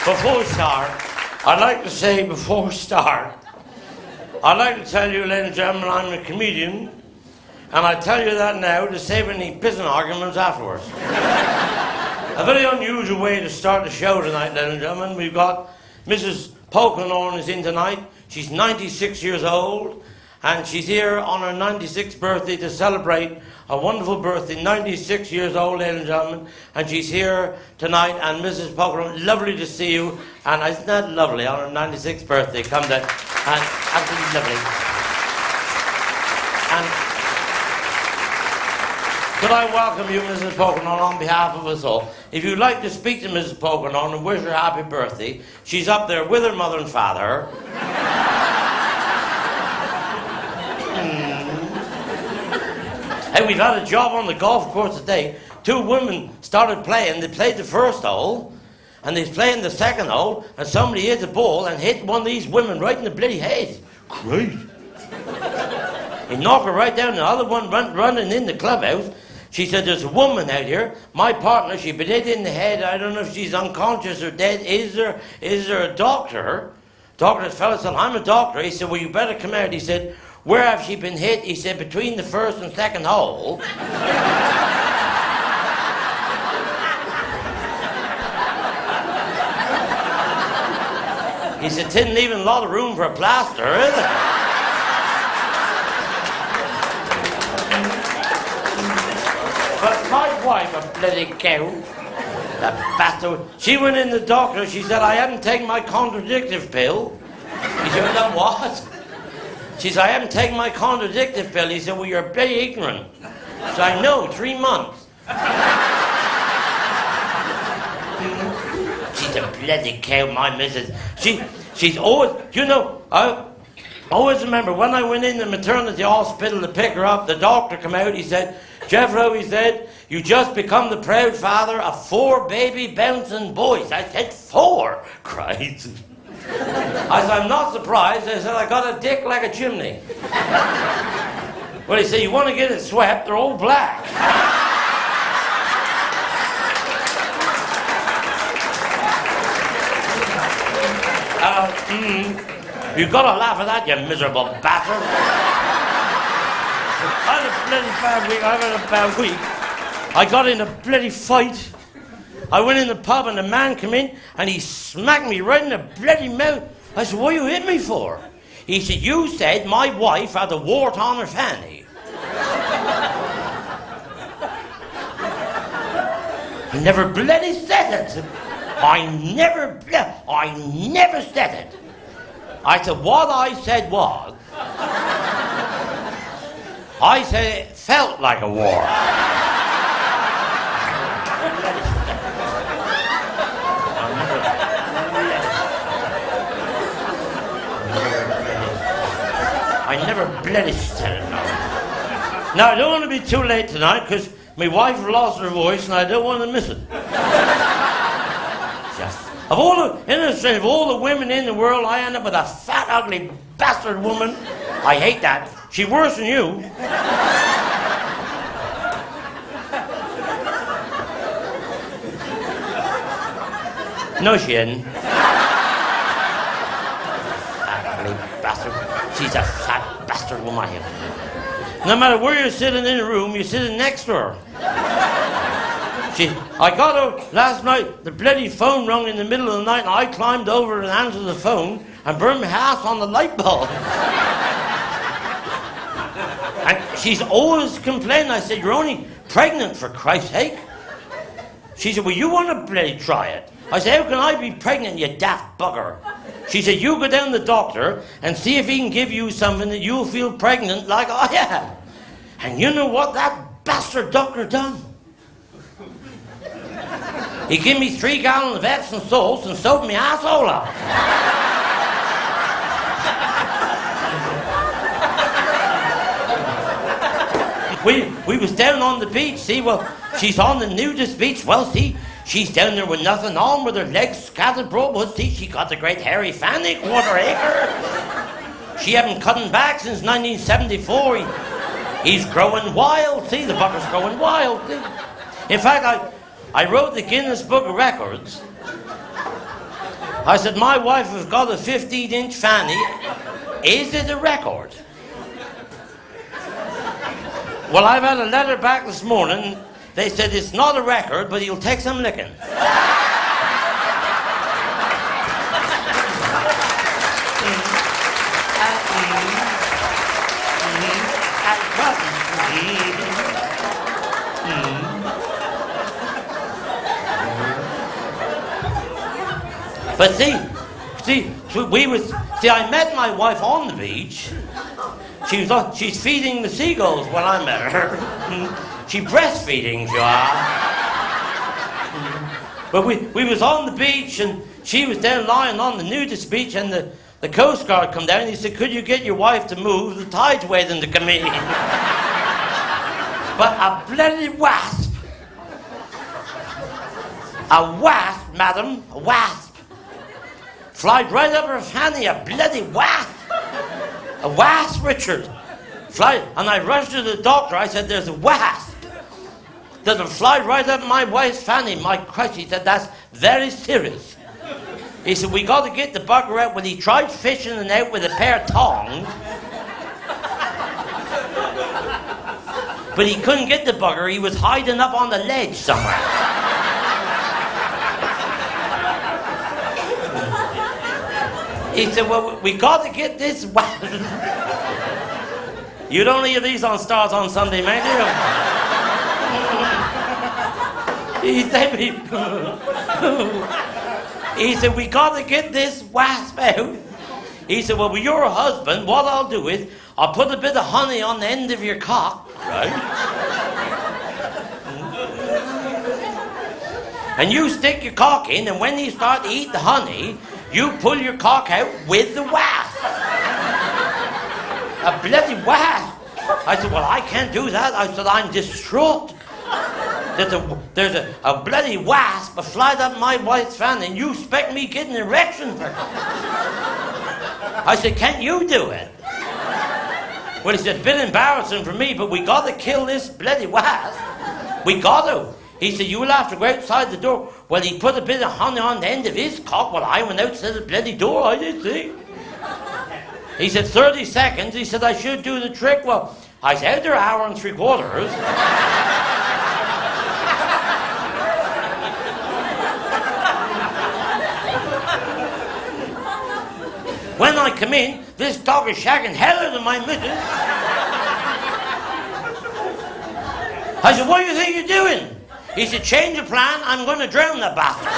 Before we start, I'd like to say before we start, I'd like to tell you, ladies and gentlemen, I'm a comedian, and I tell you that now to save any pissing arguments afterwards. A very unusual way to start the show tonight, ladies and gentlemen. We've got Mrs. Camborne is in tonight. She's 96 years old, and she's here on her 96th birthday to celebrate a wonderful birthday. 96 years old, ladies and gentlemen, and she's here tonight. And Mrs. Camborne, lovely to see you. And isn't that lovely on her 96th birthday? Come down, and absolutely lovely. And could I welcome you, Mrs. Camborne, on behalf of us all? If you'd like to speak to Mrs. Camborne and wish her happy birthday, she's up there with her mother and father. Hey, we've had a job on the golf course today. Two women started playing. They played the first hole, and they was playing the second hole, and somebody hit the ball and hit one of these women right in the bloody head. Great. He knocked her right down. The other one went running in the clubhouse. She said, there's a woman out here, my partner, she's been hit in the head. I don't know if she's unconscious or dead. Is there a doctor? The fellow said, I'm a doctor. He said, well, you better come out. He said, where have she been hit? He said, between the first and second hole. He said, didn't leave a lot of room for a plaster, is it? But my wife, a bloody cow, that bastard, she went in the doctor. She said, I hadn't taken my contradictive pill. He said, well, what? She said, I haven't taken my contradictive pill. He said, well, you're bloody ignorant. So I know, 3 months. She's a bloody cow, my missus. She's always, you know, I always remember when I went in the maternity hospital to pick her up, the doctor came out, he said, Jethro, he said, you just become the proud father of 4 baby bouncing boys. I said, 4? Christ. I said, I'm not surprised. I said, I got a dick like a chimney. Well, he said, you want to get it swept? They're all black. You've got to laugh at that, you miserable bastard. I had a bloody bad week. I've had a bad week. I got in a bloody fight. I went in the pub and the man came in and he smacked me right in the bloody mouth. I said, what you hit me for? He said, you said my wife had a wart on her fanny. I never bloody said it. I never said it. I said, what I said was, I said it felt like a wart. I never bloody said it now. Now, I don't want to be too late tonight because my wife lost her voice and I don't want to miss it. Of all the women in the world, I end up with a fat, ugly bastard woman. I hate that. She's worse than you. No, she isn't. Fat, ugly bastard. She's a fat bastard woman. No matter where you're sitting in the room, you're sitting next to her. I got her last night, the bloody phone rang in the middle of the night, and I climbed over and answered the phone and burned my ass on the light bulb. And she's always complaining. I said, you're only pregnant, for Christ's sake. She said, well, you want to bloody try it. I said, how can I be pregnant, you daft bugger? She said, you go down to the doctor and see if he can give you something that you'll feel pregnant like I am. And you know what that bastard doctor done? He gave me 3 gallons of Epsom salts and sewed my asshole up. We was down on the beach, see, well, she's on the nudist beach. Well, see, she's down there with nothing on, with her legs scattered broad. Well, see, she got the great hairy Fanny, quarter acre. She haven't cut him back since 1974. He's growing wild, see, the bugger's growing wild, see. In fact, I wrote the Guinness Book of Records I said, my wife has got a 15-inch Fanny. Is it a record? Well, I've had a letter back this morning. They said it's not a record, but he'll take some licking. But see, I met my wife on the beach. She's feeding the seagulls when I met her. She breastfeeding, you are. But we was on the beach and she was down lying on the nudist beach and the Coast Guard come down and he said, could you get your wife to move? The tide's waiting to come in. But a bloody wasp. A wasp, madam, a wasp. Flied right up her Fanny, a bloody wasp. A wasp, Richard. Flied, and I rushed to the doctor. I said, there's a wasp that'll fly right up my wife's Fanny. My Christ, he said, that's very serious. He said, we got to get the bugger out. When he tried fishing it out with a pair of tongs, but he couldn't get the bugger. He was hiding up on the ledge somewhere. He said, well, we got to get this wasp. You don't leave these on Stars on Sunday, man, do you? He said, we got to get this wasp out. He said, well, with your husband, what I'll do is, I'll put a bit of honey on the end of your cock, right? And you stick your cock in, and when you start to eat the honey, you pull your cock out with the wasp. A bloody wasp. I said, well, I can't do that. I said, I'm distraught. There's a bloody wasp flied up my wife's fan and you expect me getting an erection for her. I said, can't you do it? Well, he said, it's a bit embarrassing for me, but we got to kill this bloody wasp. We got to. He said, you'll have to go outside the door. Well, he put a bit of honey on the end of his cock. Well, I went outside the bloody door. I didn't see. He said, 30 seconds. He said, I should do the trick. Well, I said, out there, hour and 3/4. When I come in, this dog is shagging hell out of my missus. I said, what do you think you're doing? He said, change the plan, I'm going to drown the bastard.